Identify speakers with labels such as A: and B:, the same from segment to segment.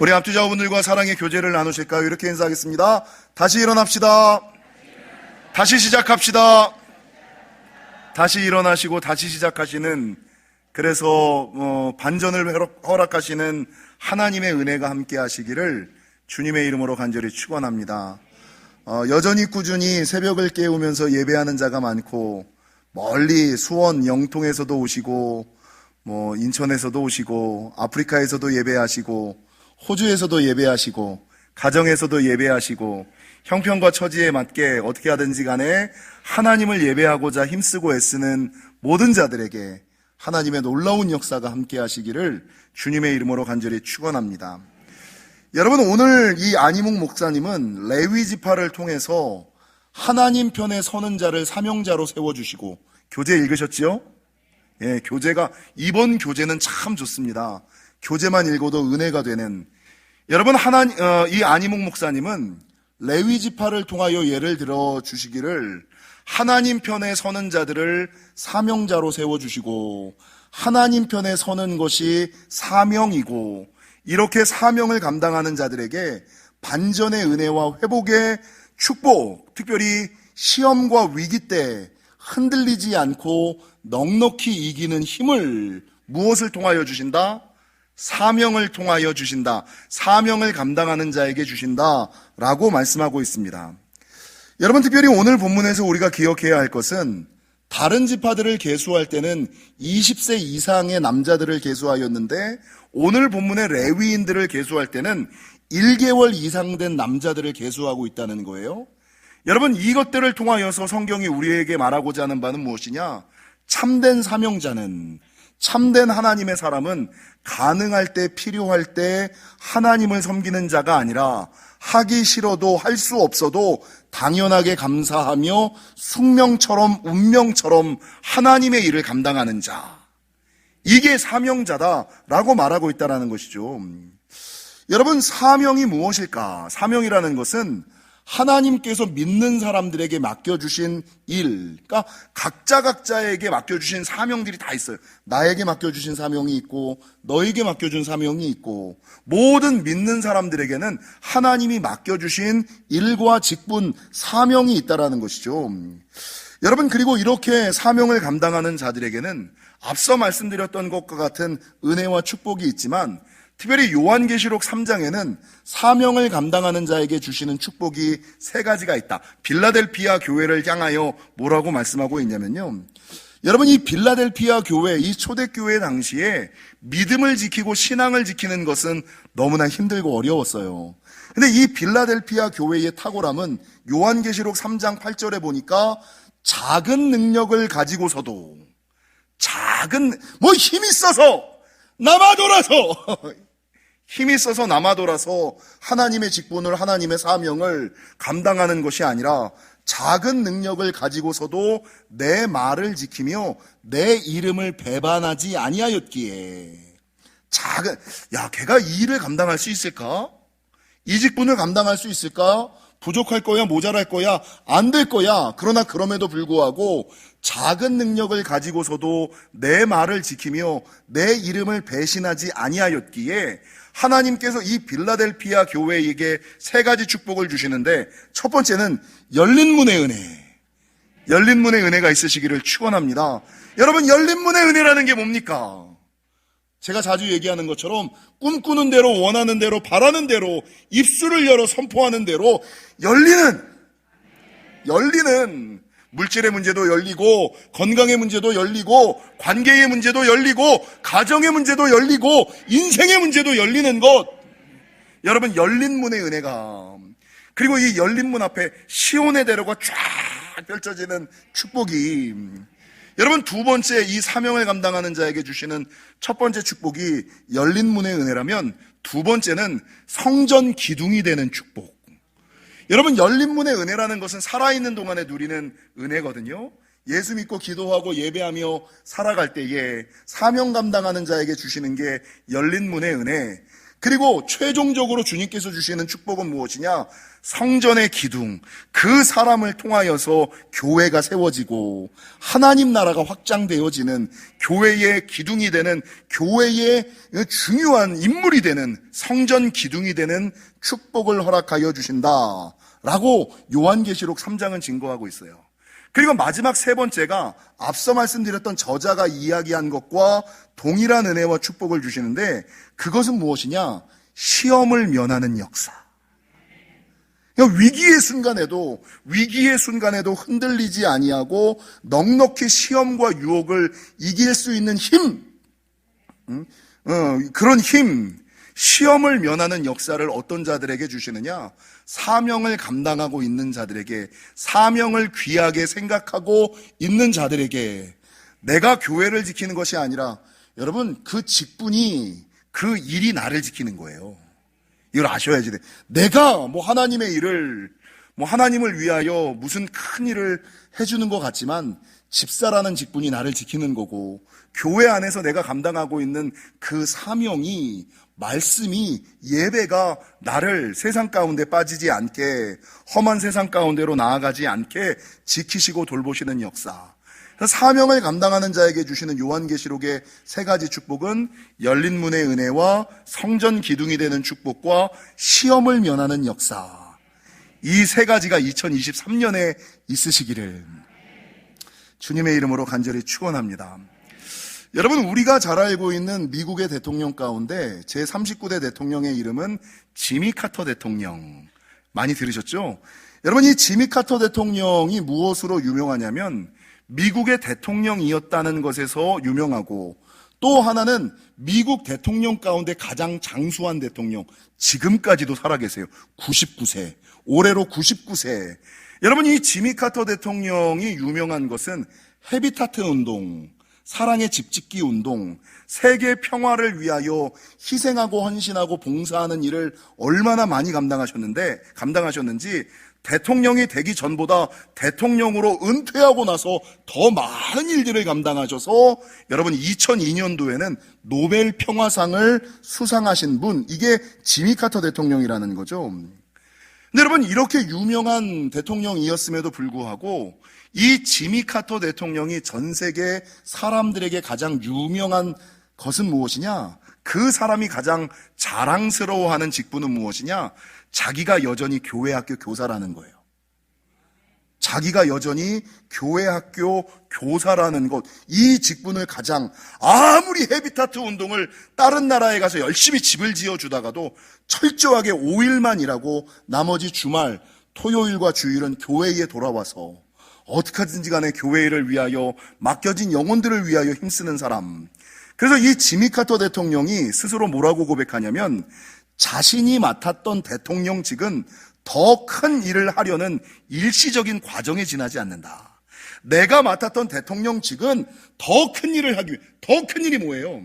A: 우리 앞뒤좌우분들과 사랑의 교제를 나누실까요? 이렇게 인사하겠습니다. 다시 일어납시다. 다시 시작합시다. 다시 일어나시고 다시 시작하시는, 그래서 반전을 허락하시는 하나님의 은혜가 함께 하시기를 주님의 이름으로 간절히 축원합니다. 여전히 꾸준히 새벽을 깨우면서 예배하는 자가 많고, 멀리 수원 영통에서도 오시고, 인천에서도 오시고, 아프리카에서도 예배하시고, 호주에서도 예배하시고, 가정에서도 예배하시고, 형편과 처지에 맞게 어떻게 하든지 간에 하나님을 예배하고자 힘쓰고 애쓰는 모든 자들에게 하나님의 놀라운 역사가 함께 하시기를 주님의 이름으로 간절히 축원합니다. 여러분, 오늘 이 안희묵 목사님은 레위 지파를 통해서 하나님 편에 서는 자를 사명자로 세워주시고, 교재 읽으셨지요? 예, 이번 교재는 참 좋습니다. 교재만 읽어도 은혜가 되는. 여러분, 이 안희묵 목사님은 레위 지파를 통하여 예를 들어 주시기를 하나님 편에 서는 자들을 사명자로 세워주시고, 하나님 편에 서는 것이 사명이고, 이렇게 사명을 감당하는 자들에게 반전의 은혜와 회복의 축복, 특별히 시험과 위기 때 흔들리지 않고 넉넉히 이기는 힘을 무엇을 통하여 주신다? 사명을 통하여 주신다. 사명을 감당하는 자에게 주신다라고 말씀하고 있습니다. 여러분, 특별히 오늘 본문에서 우리가 기억해야 할 것은, 다른 지파들을 계수할 때는 20세 이상의 남자들을 계수하였는데, 오늘 본문의 레위인들을 계수할 때는 1개월 이상 된 남자들을 계수하고 있다는 거예요. 여러분, 이것들을 통하여서 성경이 우리에게 말하고자 하는 바는 무엇이냐? 참된 사명자는, 참된 하나님의 사람은 가능할 때, 필요할 때 하나님을 섬기는 자가 아니라 하기 싫어도 할 수 없어도 당연하게 감사하며 숙명처럼 운명처럼 하나님의 일을 감당하는 자, 이게 사명자다라고 말하고 있다는 것이죠. 여러분, 사명이 무엇일까? 사명이라는 것은 하나님께서 믿는 사람들에게 맡겨주신 일, 그러니까 각자에게 맡겨주신 사명들이 다 있어요. 나에게 맡겨주신 사명이 있고, 너에게 맡겨준 사명이 있고, 모든 믿는 사람들에게는 하나님이 맡겨주신 일과 직분, 사명이 있다는 것이죠. 여러분, 그리고 이렇게 사명을 감당하는 자들에게는 앞서 말씀드렸던 것과 같은 은혜와 축복이 있지만, 특별히 요한계시록 3장에는 사명을 감당하는 자에게 주시는 축복이 3가지가 있다. 빌라델피아 교회를 향하여 뭐라고 말씀하고 있냐면요, 여러분, 이 빌라델피아 교회, 이 초대교회 당시에 믿음을 지키고 신앙을 지키는 것은 너무나 힘들고 어려웠어요. 근데 이 빌라델피아 교회의 탁월함은 요한계시록 3장 8절에 보니까 작은 능력을 가지고서도, 힘이 있어서 남아돌아서 하나님의 직분을, 하나님의 사명을 감당하는 것이 아니라 작은 능력을 가지고서도 내 말을 지키며 내 이름을 배반하지 아니하였기에. 걔가 이 일을 감당할 수 있을까? 이 직분을 감당할 수 있을까? 부족할 거야, 모자랄 거야, 안 될 거야. 그러나 그럼에도 불구하고 작은 능력을 가지고서도 내 말을 지키며 내 이름을 배신하지 아니하였기에 하나님께서 이 빌라델피아 교회에게 3가지 축복을 주시는데, 첫 번째는 열린 문의 은혜. 열린 문의 은혜가 있으시기를 축원합니다. 여러분, 열린 문의 은혜라는 게 뭡니까? 제가 자주 얘기하는 것처럼 꿈꾸는 대로, 원하는 대로, 바라는 대로, 입술을 열어 선포하는 대로 열리는 물질의 문제도 열리고, 건강의 문제도 열리고, 관계의 문제도 열리고, 가정의 문제도 열리고, 인생의 문제도 열리는 것. 여러분, 열린 문의 은혜가, 그리고 이 열린 문 앞에 시온의 대로가 쫙 펼쳐지는 축복이, 여러분, 2번째, 이 사명을 감당하는 자에게 주시는 첫 번째 축복이 열린 문의 은혜라면, 2번째는 성전 기둥이 되는 축복. 여러분, 열린 문의 은혜라는 것은 살아있는 동안에 누리는 은혜거든요. 예수 믿고 기도하고 예배하며 살아갈 때에 사명 감당하는 자에게 주시는 게 열린 문의 은혜. 그리고 최종적으로 주님께서 주시는 축복은 무엇이냐? 성전의 기둥, 그 사람을 통하여서 교회가 세워지고 하나님 나라가 확장되어지는 교회의 기둥이 되는, 교회의 중요한 인물이 되는, 성전 기둥이 되는 축복을 허락하여 주신다라고 요한계시록 3장은 증거하고 있어요. 그리고 마지막 세 번째가 앞서 말씀드렸던 저자가 이야기한 것과 동일한 은혜와 축복을 주시는데, 그것은 무엇이냐? 시험을 면하는 역사. 그러니까 위기의 순간에도 흔들리지 아니하고 넉넉히 시험과 유혹을 이길 수 있는 힘, 그런 힘, 시험을 면하는 역사를 어떤 자들에게 주시느냐? 사명을 감당하고 있는 자들에게, 사명을 귀하게 생각하고 있는 자들에게. 내가 교회를 지키는 것이 아니라, 여러분, 그 직분이, 그 일이 나를 지키는 거예요. 이걸 아셔야지 돼. 내가 하나님의 일을, 하나님을 위하여 무슨 큰 일을 해주는 것 같지만, 집사라는 직분이 나를 지키는 거고, 교회 안에서 내가 감당하고 있는 그 사명이, 말씀이, 예배가 나를 세상 가운데 빠지지 않게, 험한 세상 가운데로 나아가지 않게 지키시고 돌보시는 역사. 사명을 감당하는 자에게 주시는 요한계시록의 세 가지 축복은 열린 문의 은혜와 성전 기둥이 되는 축복과 시험을 면하는 역사. 이 세 가지가 2023년에 있으시기를 주님의 이름으로 간절히 축원합니다. 여러분, 우리가 잘 알고 있는 미국의 대통령 가운데 제39대 대통령의 이름은 지미 카터 대통령. 많이 들으셨죠? 여러분, 이 지미 카터 대통령이 무엇으로 유명하냐면 미국의 대통령이었다는 것에서 유명하고, 또 하나는 미국 대통령 가운데 가장 장수한 대통령, 지금까지도 살아계세요. 99세, 올해로 99세. 여러분, 이 지미 카터 대통령이 유명한 것은 헤비타트 운동, 사랑의 집짓기 운동, 세계 평화를 위하여 희생하고 헌신하고 봉사하는 일을 얼마나 많이 감당하셨는지, 대통령이 되기 전보다 대통령으로 은퇴하고 나서 더 많은 일들을 감당하셔서 여러분 2002년도에는 노벨 평화상을 수상하신 분, 이게 지미 카터 대통령이라는 거죠. 근데 여러분, 이렇게 유명한 대통령이었음에도 불구하고 이 지미 카터 대통령이 전 세계 사람들에게 가장 유명한 것은 무엇이냐? 그 사람이 가장 자랑스러워하는 직분은 무엇이냐? 자기가 여전히 교회 학교 교사라는 거예요. 자기가 여전히 교회 학교 교사라는 것, 이 직분을 가장, 아무리 헤비타트 운동을 다른 나라에 가서 열심히 집을 지어주다가도 철저하게 5일만 일하고 나머지 주말, 토요일과 주일은 교회에 돌아와서 어떻게든지 간에 교회를 위하여, 맡겨진 영혼들을 위하여 힘쓰는 사람. 그래서 이 지미 카터 대통령이 스스로 뭐라고 고백하냐면, 자신이 맡았던 대통령직은 더 큰 일을 하려는 일시적인 과정에 지나지 않는다. 내가 맡았던 대통령직은 더 큰 일을 하기 위해, 더 큰 일이 뭐예요?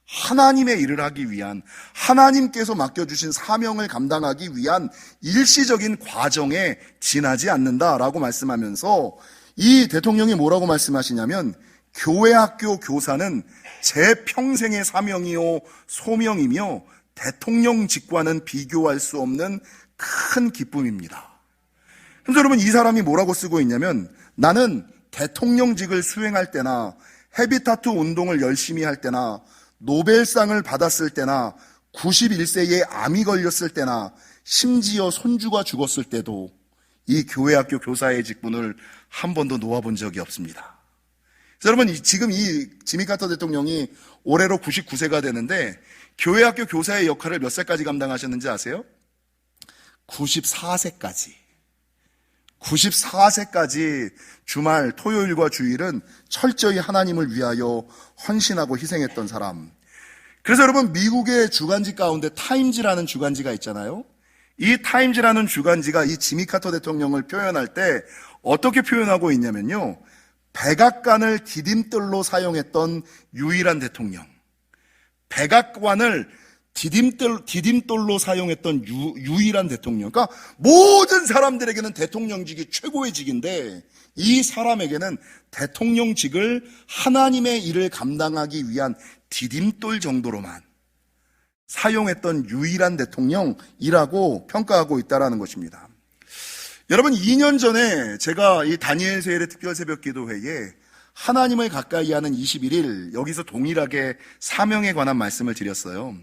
A: 하나님의 일을 하기 위한, 하나님께서 맡겨주신 사명을 감당하기 위한 일시적인 과정에 지나지 않는다라고 말씀하면서, 이 대통령이 뭐라고 말씀하시냐면, 교회 학교 교사는 제 평생의 사명이요 소명이며 대통령직과는 비교할 수 없는 큰 기쁨입니다. 그래서 여러분, 이 사람이 뭐라고 쓰고 있냐면, 나는 대통령직을 수행할 때나 헤비타트 운동을 열심히 할 때나 노벨상을 받았을 때나 91세에 암이 걸렸을 때나 심지어 손주가 죽었을 때도 이 교회학교 교사의 직분을 한 번도 놓아본 적이 없습니다. 그래서 여러분, 지금 이 지미 카터 대통령이 올해로 99세가 되는데 교회학교 교사의 역할을 몇 살까지 감당하셨는지 아세요? 94세까지. 94세까지 주말, 토요일과 주일은 철저히 하나님을 위하여 헌신하고 희생했던 사람. 그래서 여러분, 미국의 주간지 가운데 타임즈라는 주간지가 있잖아요. 이 타임즈라는 주간지가 이 지미 카터 대통령을 표현할 때 어떻게 표현하고 있냐면요, 백악관을 디딤돌로 사용했던 유일한 대통령, 백악관을 디딤돌로 사용했던 유일한 대통령. 그러니까 모든 사람들에게는 대통령직이 최고의 직인데 이 사람에게는 대통령직을 하나님의 일을 감당하기 위한 디딤돌 정도로만, 사용했던 유일한 대통령이라고 평가하고 있다는 것입니다. 여러분, 2년 전에 제가 이 다니엘 세일의 특별 새벽 기도회에 하나님을 가까이 하는 21일, 여기서 동일하게 사명에 관한 말씀을 드렸어요.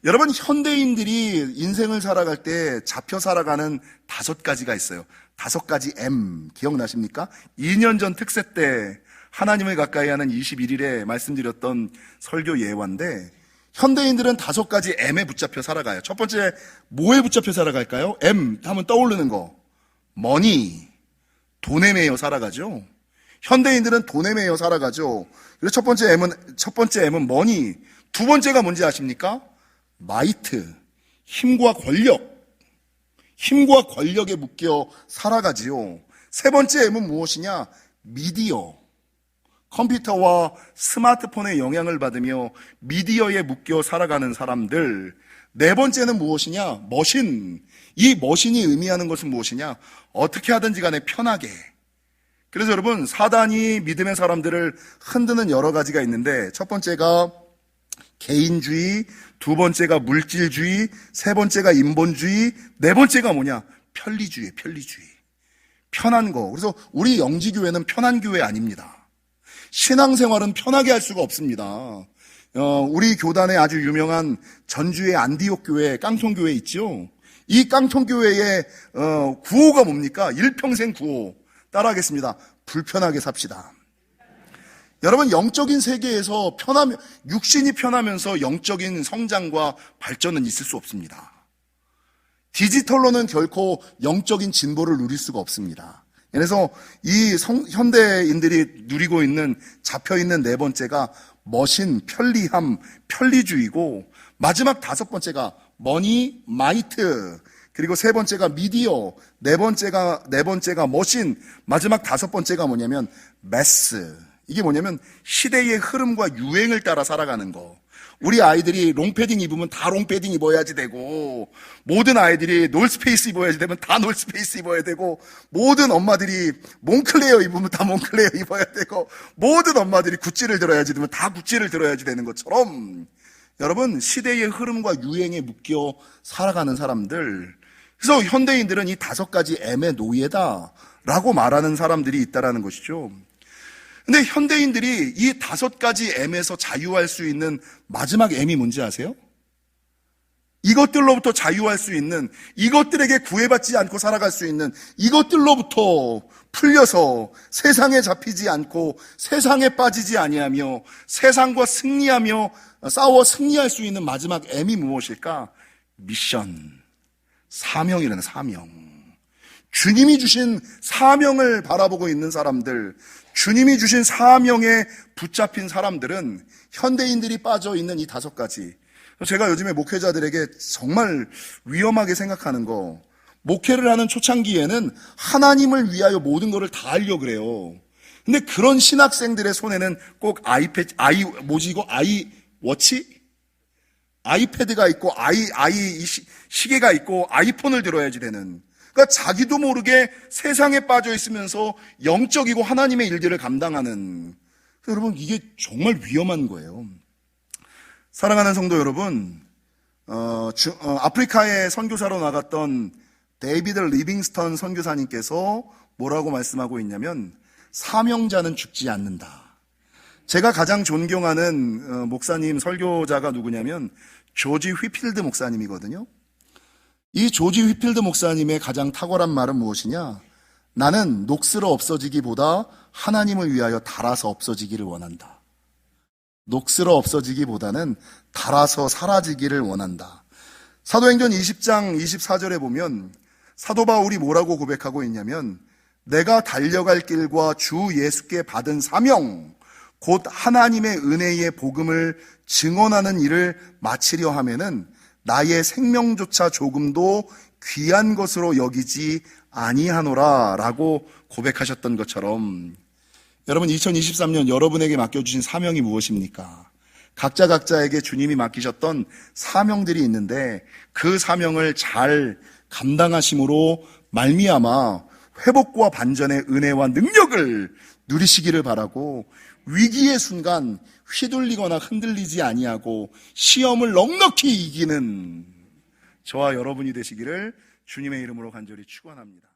A: 여러분, 현대인들이 인생을 살아갈 때 잡혀 살아가는 5가지가 있어요. 5가지 M, 기억나십니까? 2년 전 특세 때 하나님을 가까이 하는 21일에 말씀드렸던 설교 예화인데, 현대인들은 5가지 M에 붙잡혀 살아가요. 첫 번째, 뭐에 붙잡혀 살아갈까요? M 하면 떠오르는 거. 머니, 돈에 매여 살아가죠. 현대인들은 돈에 매여 살아가죠. 그래서 첫 번째 M은 머니. 두 번째가 뭔지 아십니까? 마이트, 힘과 권력에 묶여 살아가지요. 세 번째 M은 무엇이냐? 미디어, 컴퓨터와 스마트폰의 영향을 받으며 미디어에 묶여 살아가는 사람들. 네 번째는 무엇이냐? 머신. 이 머신이 의미하는 것은 무엇이냐? 어떻게 하든지 간에 편하게. 그래서 여러분, 사단이 믿음의 사람들을 흔드는 여러 가지가 있는데, 첫 번째가 개인주의, 두 번째가 물질주의, 세 번째가 인본주의, 네 번째가 뭐냐? 편리주의. 편한 거. 그래서 우리 영지교회는 편한 교회 아닙니다. 신앙생활은 편하게 할 수가 없습니다. 우리 교단에 아주 유명한 전주의 안디옥 교회, 깡통교회 있죠? 이 깡통교회의 구호가 뭡니까? 일평생 구호. 따라하겠습니다. 불편하게 삽시다. 여러분, 영적인 세계에서 육신이 편하면서 영적인 성장과 발전은 있을 수 없습니다. 디지털로는 결코 영적인 진보를 누릴 수가 없습니다. 그래서 이 현대인들이 누리고 있는, 잡혀있는 네 번째가 머신, 편리함, 편리주의고, 마지막 5번째가 머니, 마이트, 그리고 세 번째가 미디어, 네 번째가 머신, 마지막 5번째가 뭐냐면 매스. 이게 뭐냐면 시대의 흐름과 유행을 따라 살아가는 거. 우리 아이들이 롱패딩 입으면 다 롱패딩 입어야지 되고, 모든 아이들이 놀스페이스 입어야지 되면 다 놀스페이스 입어야 되고, 모든 엄마들이 몽클레어 입으면 다 몽클레어 입어야 되고, 모든 엄마들이 구찌를 들어야지 되면 다 구찌를 들어야지 되는 것처럼, 여러분, 시대의 흐름과 유행에 묶여 살아가는 사람들. 그래서 현대인들은 이 5가지 M의 노예다라고 말하는 사람들이 있다라는 것이죠. 근데 현대인들이 이 5가지 M에서 자유할 수 있는 마지막 M이 뭔지 아세요? 이것들로부터 자유할 수 있는, 이것들에게 구애받지 않고 살아갈 수 있는, 이것들로부터 풀려서 세상에 잡히지 않고 세상에 빠지지 아니하며 세상과 승리하며 싸워 승리할 수 있는 마지막 M이 무엇일까? 미션, 사명이라는 사명. 주님이 주신 사명을 바라보고 있는 사람들, 주님이 주신 사명에 붙잡힌 사람들은 현대인들이 빠져 있는 이 5가지. 제가 요즘에 목회자들에게 정말 위험하게 생각하는 거, 목회를 하는 초창기에는 하나님을 위하여 모든 것을 다 하려고 그래요. 근데 그런 신학생들의 손에는 꼭 아이패드가 있고 시계가 있고 아이폰을 들어야지 되는. 그러니까 자기도 모르게 세상에 빠져 있으면서 영적이고 하나님의 일들을 감당하는. 여러분, 이게 정말 위험한 거예요. 사랑하는 성도 여러분, 아프리카에 선교사로 나갔던 데이비드 리빙스턴 선교사님께서 뭐라고 말씀하고 있냐면, 사명자는 죽지 않는다. 제가 가장 존경하는 목사님, 설교자가 누구냐면 조지 휘필드 목사님이거든요. 이 조지 휘필드 목사님의 가장 탁월한 말은 무엇이냐? 나는 녹슬어 없어지기보다 하나님을 위하여 닳아서 없어지기를 원한다. 녹슬어 없어지기보다는 닳아서 사라지기를 원한다. 사도행전 20장 24절에 보면 사도 바울이 뭐라고 고백하고 있냐면, 내가 달려갈 길과 주 예수께 받은 사명, 곧 하나님의 은혜의 복음을 증언하는 일을 마치려 하면은 나의 생명조차 조금도 귀한 것으로 여기지 아니하노라 라고 고백하셨던 것처럼, 여러분, 2023년 여러분에게 맡겨주신 사명이 무엇입니까? 각자에게 주님이 맡기셨던 사명들이 있는데 그 사명을 잘 감당하심으로 말미암아 회복과 반전의 은혜와 능력을 누리시기를 바라고, 위기의 순간 휘둘리거나 흔들리지 아니하고 시험을 넉넉히 이기는 저와 여러분이 되시기를 주님의 이름으로 간절히 축원합니다.